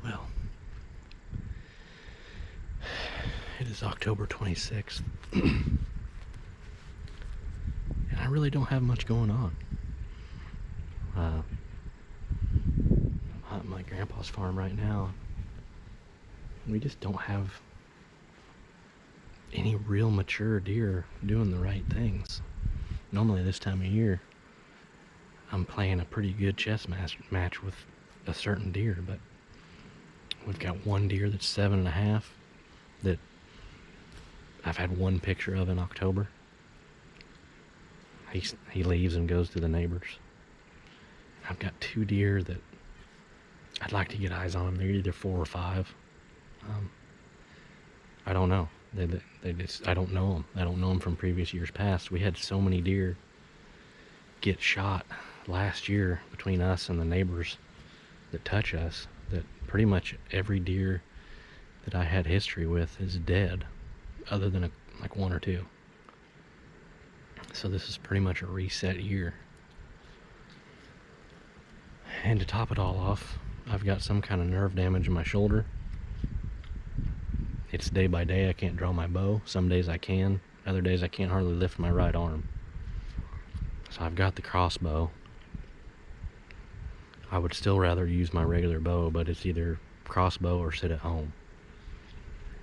Well, it is October 26th, and I really don't have much going on. I'm at my grandpa's farm right now. We just don't have any real mature deer doing the right things. Normally this time of year, I'm playing a pretty good chess match with a certain deer, but we've got one deer that's 7.5 that I've had one picture of in October. He leaves and goes to the neighbors. I've got 2 deer that I'd like to get eyes on them. They're either 4 or 5. I don't know. They just, I don't know them. I don't know them from previous years past. We had so many deer get shot last year between us and the neighbors that touch us that pretty much every deer that I had history with is dead, other than like 1 or 2. So this is pretty much a reset year. And to top it all off, I've got some kind of nerve damage in my shoulder. It's day by day. I can't draw my bow. Some days I can. Other days I can't hardly lift my right arm. So I've got the crossbow. I would still rather use my regular bow, but it's either crossbow or sit at home.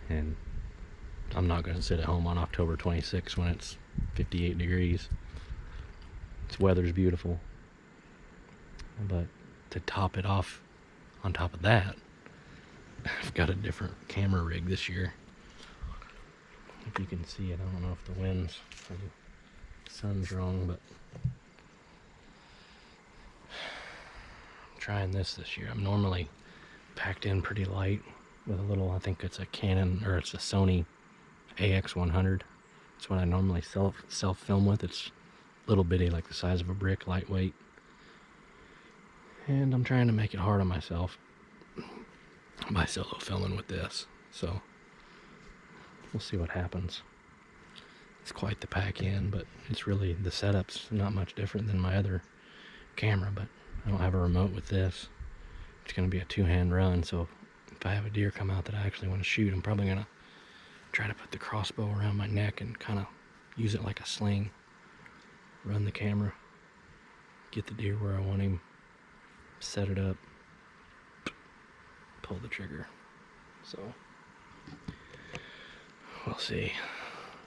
And I'm not going to sit at home on October 26th when it's 58 degrees. This weather's beautiful. But to top it off, on top of that, I've got a different camera rig this year. If you can see it, I don't know if the wind's or the sun's wrong, but I'm trying this year. I'm normally packed in pretty light with a little, I think it's a Canon, or it's a Sony AX100. It's what I normally self-film with. It's little bitty, like the size of a brick, lightweight. And I'm trying to make it hard on myself by solo filming with this, so we'll see what happens. It's quite the pack in, but it's really, the setup's not much different than my other camera, but I don't have a remote with this. It's going to be a 2-hand run, so if I have a deer come out that I actually want to shoot, I'm probably going to try to put the crossbow around my neck and kind of use it like a sling. Run the camera, get the deer where I want him, set it up, pull the trigger. So we'll see.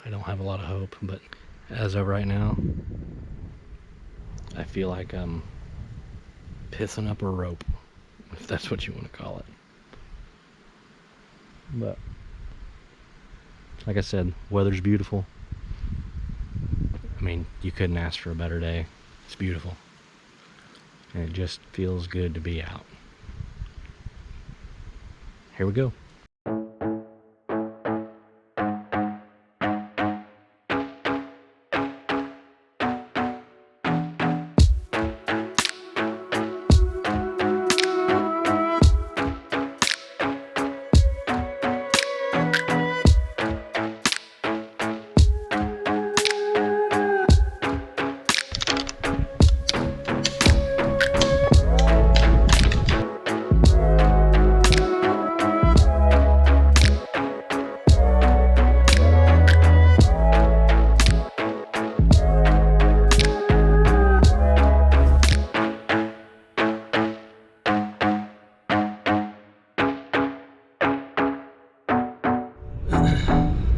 I don't have a lot of hope, but as of right now, I feel like I'm pissing up a rope, if that's what you want to call it. But like I said, weather's beautiful. I mean, you couldn't ask for a better day. It's beautiful. And it just feels good to be out. Here we go.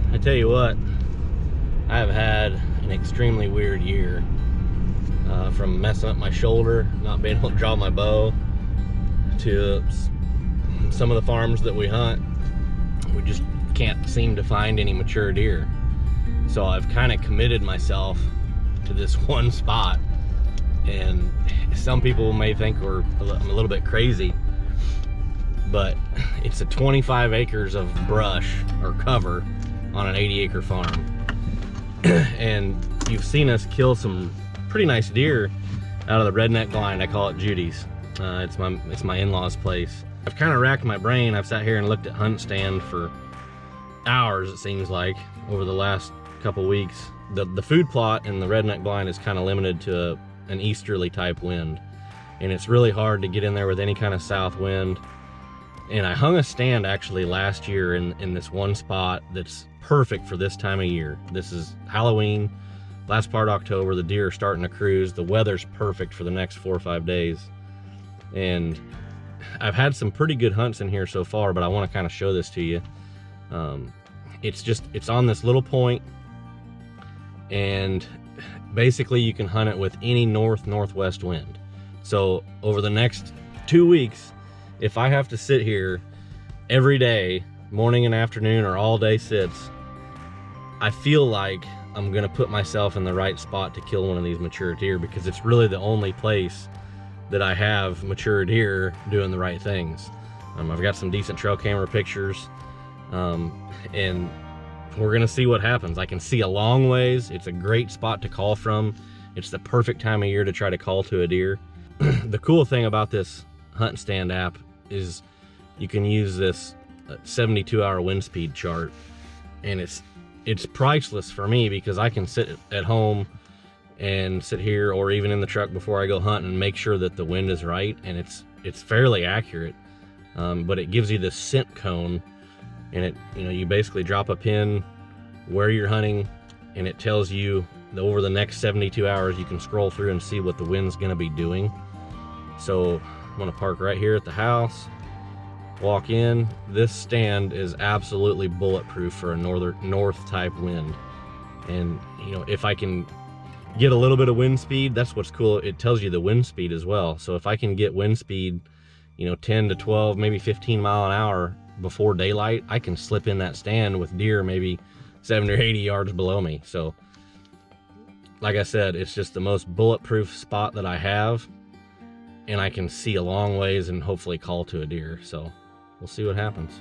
I tell you what, I've had an extremely weird year. From messing up my shoulder, not being able to draw my bow, to some of the farms that we hunt, we just can't seem to find any mature deer. So I've kind of committed myself to this one spot, and some people may think I'm a little bit crazy, but it's a 25 acres of brush or cover on an 80-acre farm. And you've seen us kill some pretty nice deer out of the redneck blind. I call it Judy's. It's my in-laws' place. I've kind of racked my brain. I've sat here and looked at hunt stand for hours, it seems like, over the last couple weeks. The food plot in the redneck blind is kind of limited to an easterly type wind, and it's really hard to get in there with any kind of south wind. And I hung a stand actually last year in this one spot that's perfect for this time of year. This is Halloween, last part of October. The deer are starting to cruise. The weather's perfect for the next 4 or 5 days. And I've had some pretty good hunts in here so far, but I want to kind of show this to you. It's on this little point, and basically you can hunt it with any northwest wind. So over the next 2 weeks, if I have to sit here every day, morning and afternoon, or all day sits, I feel like I'm gonna put myself in the right spot to kill one of these mature deer, because it's really the only place that I have mature deer doing the right things. I've got some decent trail camera pictures, and we're gonna see what happens. I can see a long ways. It's a great spot to call from. It's the perfect time of year to try to call to a deer. The cool thing about this Hunt Stand app is you can use this 72-hour wind speed chart, and it's priceless for me, because I can sit at home and sit here, or even in the truck before I go hunting, and make sure that the wind is right, and it's fairly accurate. But it gives you this scent cone, and you basically drop a pin where you're hunting, and it tells you that over the next 72 hours you can scroll through and see what the wind's going to be doing. So I'm going to park right here at the house, walk in. This stand is absolutely bulletproof for a north type wind. And if I can get a little bit of wind speed, that's what's cool. It tells you the wind speed as well. So if I can get wind speed 10 to 12, maybe 15 mile an hour before daylight, I can slip in that stand with deer maybe 70 or 80 yards below me. So like I said, it's just the most bulletproof spot that I have, and I can see a long ways and hopefully call to a deer. So we'll see what happens.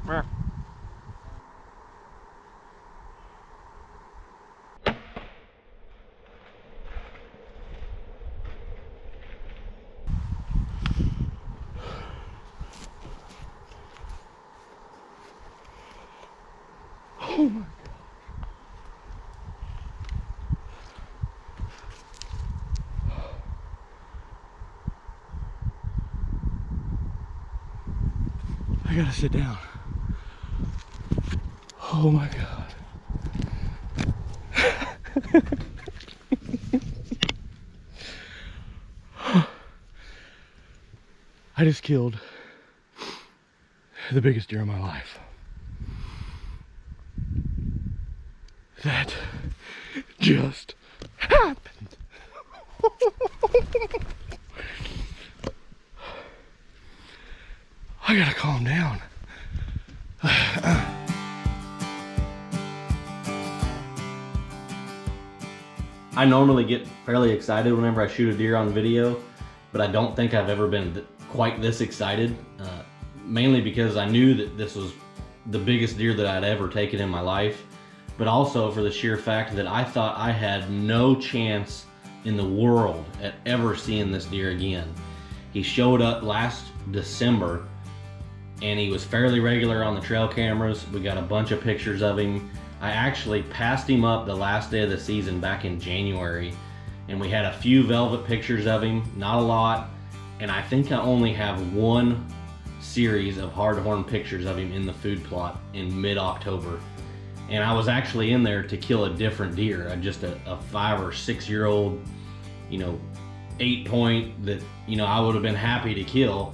Oh my God. I gotta sit down. Oh my God. I just killed the biggest deer of my life. That just happened. I gotta calm down. I normally get fairly excited whenever I shoot a deer on video, but I don't think I've ever been quite this excited, mainly because I knew that this was the biggest deer that I'd ever taken in my life, but also for the sheer fact that I thought I had no chance in the world at ever seeing this deer again. He showed up last December and he was fairly regular on the trail cameras. We got a bunch of pictures of him. I actually passed him up the last day of the season back in January, and we had a few velvet pictures of him, not a lot, and I think I only have one series of hardhorn pictures of him in the food plot in mid-October. And I was actually in there to kill a different deer, just a 5 or 6 year old, 8-point that, I would have been happy to kill.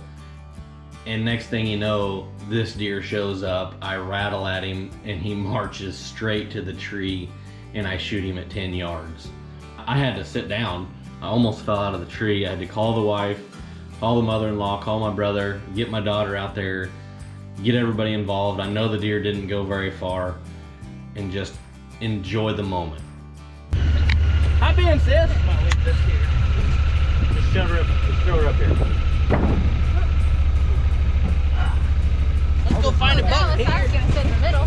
And next thing you know, this deer shows up, I rattle at him, and he marches straight to the tree, and I shoot him at 10 yards. I had to sit down. I almost fell out of the tree. I had to call the wife, call the mother-in-law, call my brother, get my daughter out there, get everybody involved. I know the deer didn't go very far, and just enjoy the moment. Hop in, sis. Come on, leave this here. Just shove her up. Just throw her up here. Let's go find a buck. I was gonna sit in the middle.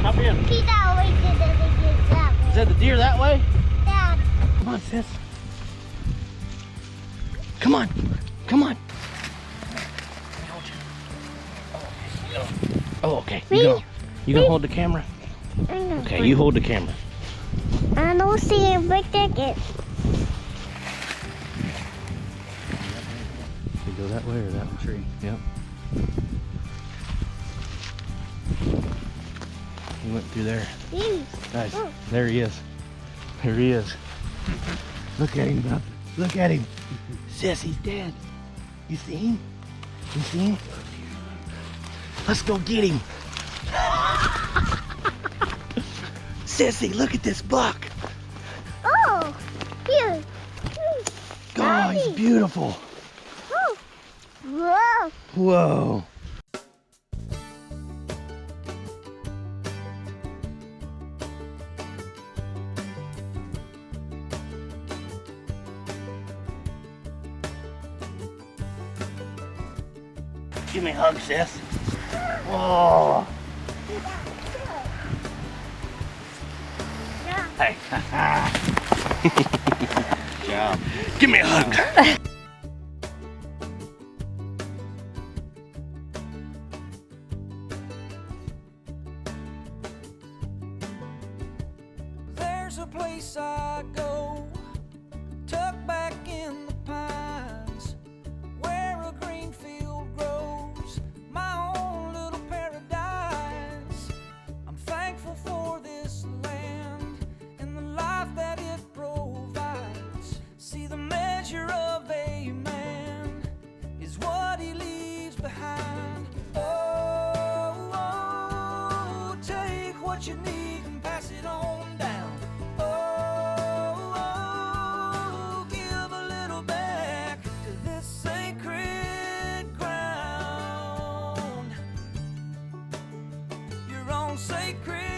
Hop in. He that way to the biggest that way. Is that the deer that way? Dad. Come on, sis. Come on. Come on. Oh, okay. You gonna hold the camera? Okay, you hold the camera. I don't see a big ticket. You go that way or that tree? Yep. He went through there. Guys, there he is. There he is. Look at him, bub. Look at him. Sis, he's dead. You see him? You see him? Let's go get him. Sissy, look at this buck. Oh, here. Oh, he's beautiful. Oh. Whoa. Whoa. Give me a hug, sis. Whoa. Hey. Good job. Give me a hug. There's a place I go, tucked back in the pines, where a green field grows, my own little paradise. I'm thankful for this land and the life that it provides. See, the measure of a man is what he leaves behind. Oh, oh, take what you need and pass it on down. Oh, oh, give a little back to this sacred ground. Your own sacred